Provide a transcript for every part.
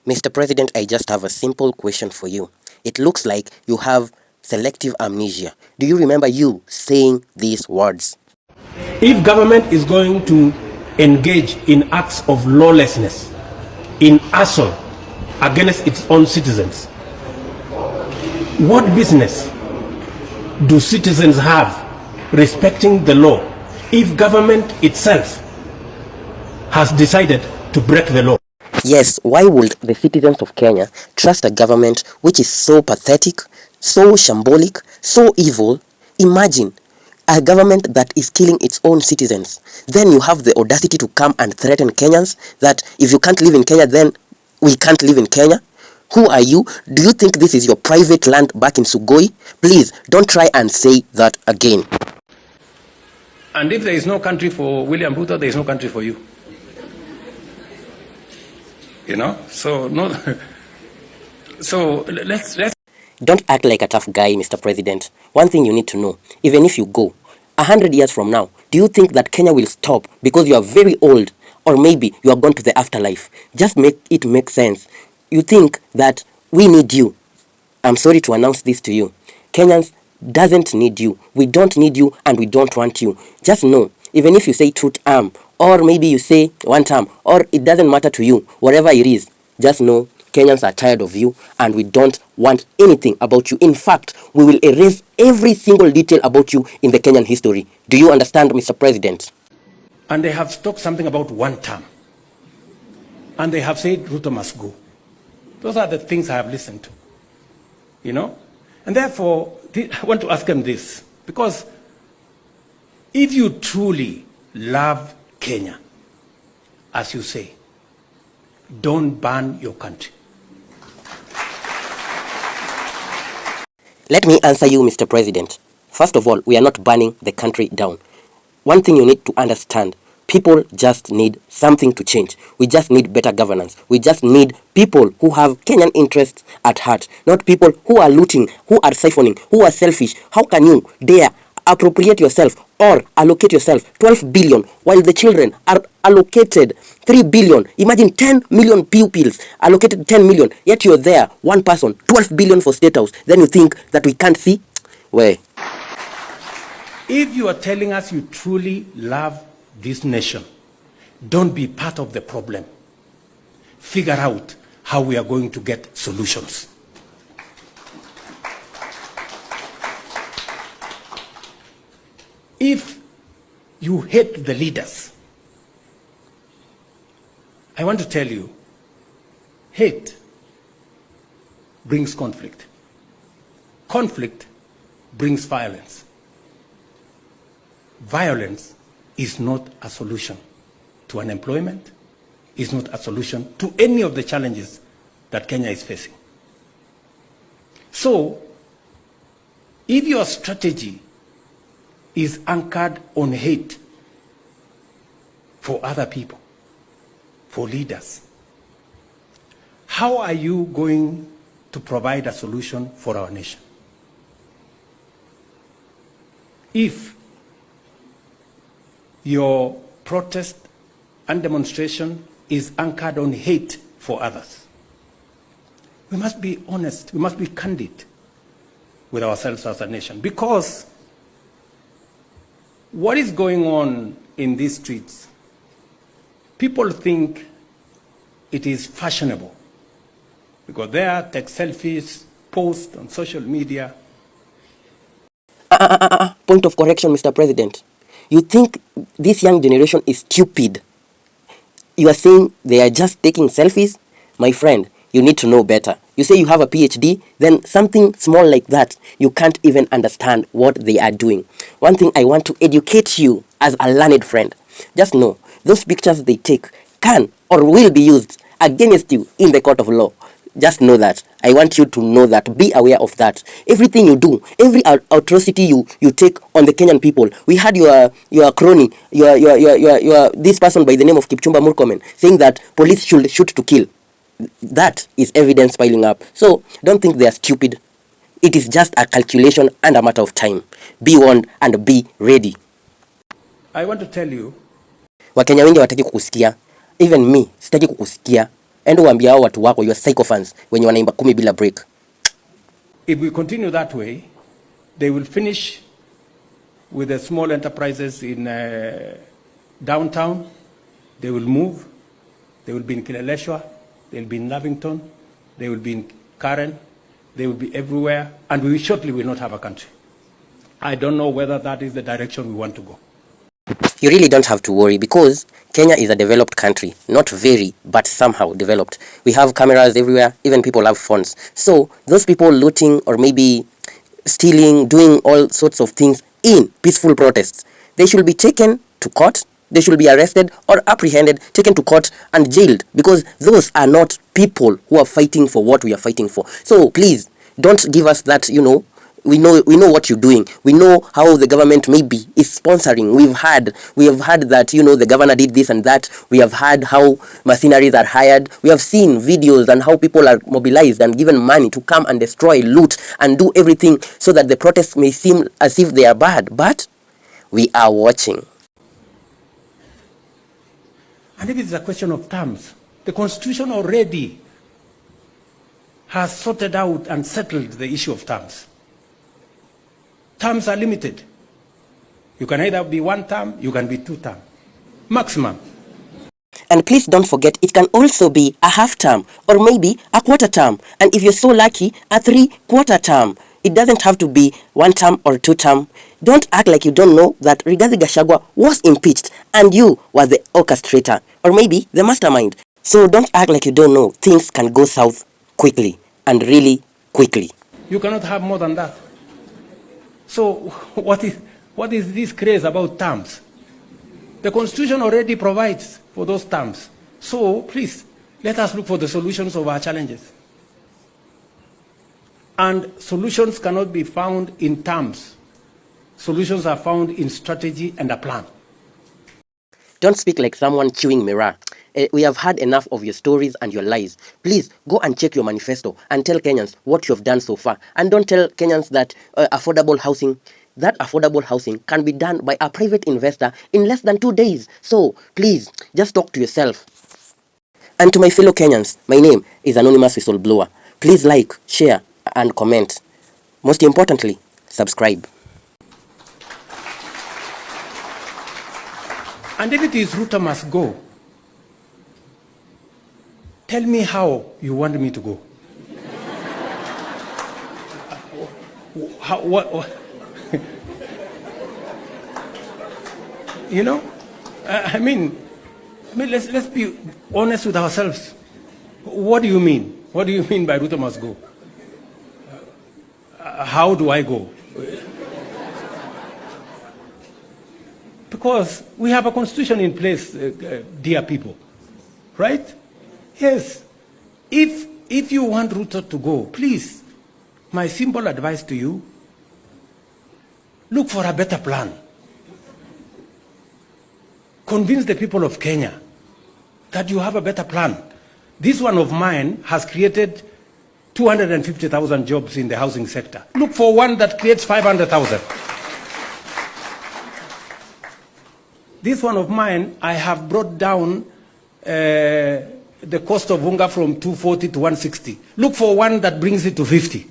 Mr. President, I just have a simple question for you. It looks like you have selective amnesia. Do you remember you saying these words? If government is going to engage in acts of lawlessness, in assault against its own citizens, what business do citizens have respecting the law if government itself has decided to break the law? Yes, why would the citizens of Kenya trust a government which is so pathetic, so shambolic, so evil? Imagine a government that is killing its own citizens. Then you have the audacity to come and threaten Kenyans that if you can't live in Kenya, then we can't live in Kenya. Who are you? Do you think this is your private land back in Sugoi? Please, don't try and say that again. And if there is no country for William Ruto, there is no country for you. You know, so no. So let's. Don't act like a tough guy, Mr. President. One thing you need to know, even if you go 100 years from now, do you think that Kenya will stop because you are very old, or maybe you are gone to the afterlife? Just make it make sense. You think that we need you. I'm sorry to announce this to you. Kenyans doesn't need you. We don't need you and we don't want you. Just know, even if you say truth arm, or maybe you say Wan-Tam, or it doesn't matter to you, whatever it is, just know Kenyans are tired of you and we don't want anything about you. In fact, we will erase every single detail about you in the Kenyan history. Do you understand, Mr. President? And they have talked something about Wan-Tam. And they have said Ruto must go. Those are the things I have listened to. You know? And therefore, I want to ask them this. Because if you truly love Kenya, as you say, don't burn your country. Let me answer you, Mr. President. First of all, we are not burning the country down. One thing you need to understand, people just need something to change. We just need better governance. We just need people who have Kenyan interests at heart, not people who are looting, who are siphoning, who are selfish. How can you dare appropriate yourself or allocate yourself 12 billion while the children are allocated 3 billion? Imagine 10 million pupils allocated 10 million, yet you're there, one person, 12 billion for state house. Then you think that we can't see? Where? If you are telling us you truly love this nation, don't be part of the problem. Figure out how we are going to get solutions. If you hate the leaders, I want to tell you, hate brings conflict. Conflict brings violence. Violence is not a solution to unemployment, is not a solution to any of the challenges that Kenya is facing. So, if your strategy is anchored on hate for other people, for leaders, how are you going to provide a solution for our nation? If your protest and demonstration is anchored on hate for others, we must be honest, we must be candid with ourselves as a nation, because what is going on in these streets, people think it is fashionable because there, take selfies, post on social media. Point of correction, Mr. President. You think this young generation is stupid? You are saying they are just taking selfies? My friend, you need to know better. You say you have a PhD, then something small like that, you can't even understand what they are doing. One thing I want to educate you as a learned friend. Just know, those pictures they take can or will be used against you in the court of law. Just know that. I want you to know that. Be aware of that. Everything you do, every atrocity you take on the Kenyan people. We had your crony, your this person by the name of Kipchumba Murkomen saying that police should shoot to kill. That is evidence piling up. So don't think they are stupid. It is just a calculation and a matter of time. Be warned and be ready. I want to tell you, Wakenya wengi wataki kukusikia. Even me, sitaki kukusikia. Endo waambia hao watu wako, your sycophants, wenye wanaimba 10 bila break. If we continue that way, they will finish with the small enterprises in downtown. They will move. They will be in Kileleshwa. They will be in Lavington. They will be in Karen. They will be everywhere. And we shortly will not have a country. I don't know whether that is the direction we want to go. You really don't have to worry, because Kenya is a developed country. Not very, but somehow developed. We have cameras everywhere. Even people have phones. So those people looting or maybe stealing, doing all sorts of things in peaceful protests, they should be taken to court. They should be arrested or apprehended, taken to court and jailed, because those are not people who are fighting for what we are fighting for. So please, don't give us that, we know what you're doing. We know how the government maybe is sponsoring. We have heard that, the governor did this and that. We have heard how mercenaries are hired. We have seen videos and how people are mobilized and given money to come and destroy, loot, and do everything so that the protests may seem as if they are bad. But we are watching. And if it's a question of terms, the Constitution already has sorted out and settled the issue of terms. Terms are limited. You can either be 1 term, you can be 2 term, maximum. And please don't forget, it can also be a half term or maybe a quarter term. And if you're so lucky, a 3/4 term. It doesn't have to be 1 term or 2 term. Don't act like you don't know that Rigathi Gachagua was impeached and you were the orchestrator or maybe the mastermind. So don't act like you don't know. Things can go south quickly and really quickly. You cannot have more than that. So what is this craze about terms? The Constitution already provides for those terms. So please, let us look for the solutions of our challenges. And solutions cannot be found in terms. Solutions are found in strategy and a plan. Don't speak like someone chewing mirror. We have had enough of your stories and your lies. Please go and check your manifesto and tell Kenyans what you have done so far. And don't tell Kenyans that affordable housing can be done by a private investor in less than 2 days. So please, just talk to yourself. And to my fellow Kenyans, my name is Anonymous Whistleblower. Please like, share, and comment. Most importantly, subscribe. And if it is Ruto must go, tell me how you want me to go. What? I mean, let's be honest with ourselves. What do you mean? What do you mean by Ruto must go? How do I go? Because we have a constitution in place, dear people, right? Yes. If you want Ruto to go, please, my simple advice to you, look for a better plan. Convince the people of Kenya that you have a better plan. This one of mine has created 250,000 jobs in the housing sector. Look for one that creates 500,000. This one of mine, I have brought down the cost of unga from 240 to 160. Look for one that brings it to 50.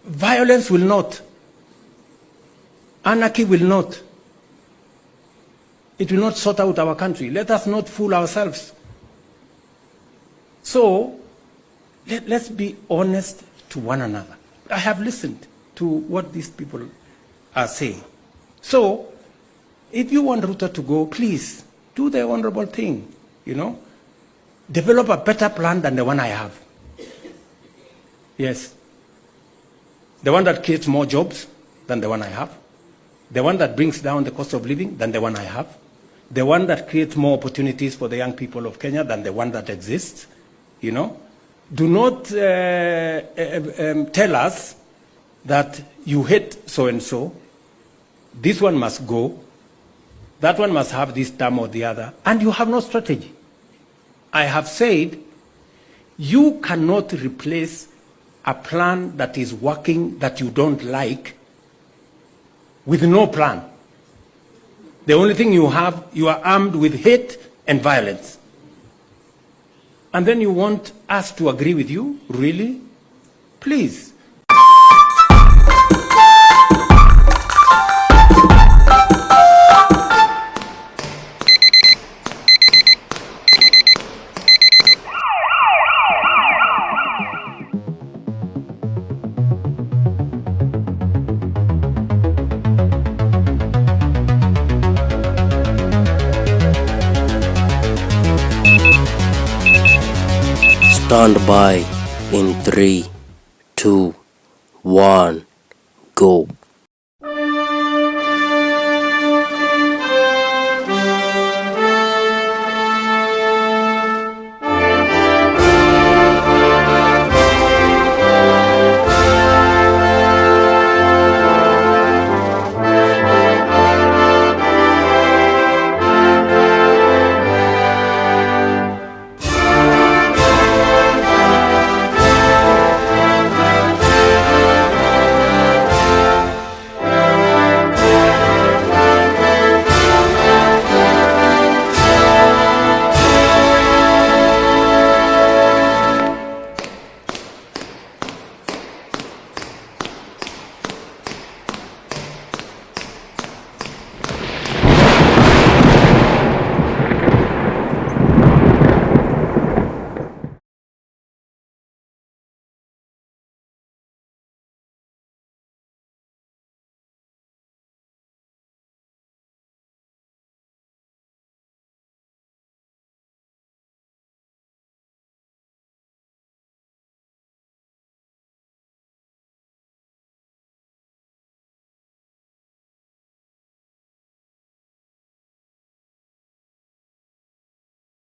Violence will not. Anarchy will not. It will not sort out our country. Let us not fool ourselves. So, let's be honest to one another. I have listened to what these people are saying. So, if you want Ruto to go, please, do the honorable thing, Develop a better plan than the one I have. Yes. The one that creates more jobs than the one I have. The one that brings down the cost of living than the one I have. The one that creates more opportunities for the young people of Kenya than the one that exists. Do not tell us that you hate so-and-so. This one must go. That one must have this term or the other. And you have no strategy. I have said, you cannot replace a plan that is working that you don't like with no plan. The only thing you have, you are armed with hate and violence. And then you want us to agree with you? Really? Please. Stand by in 3, 2, 1, go.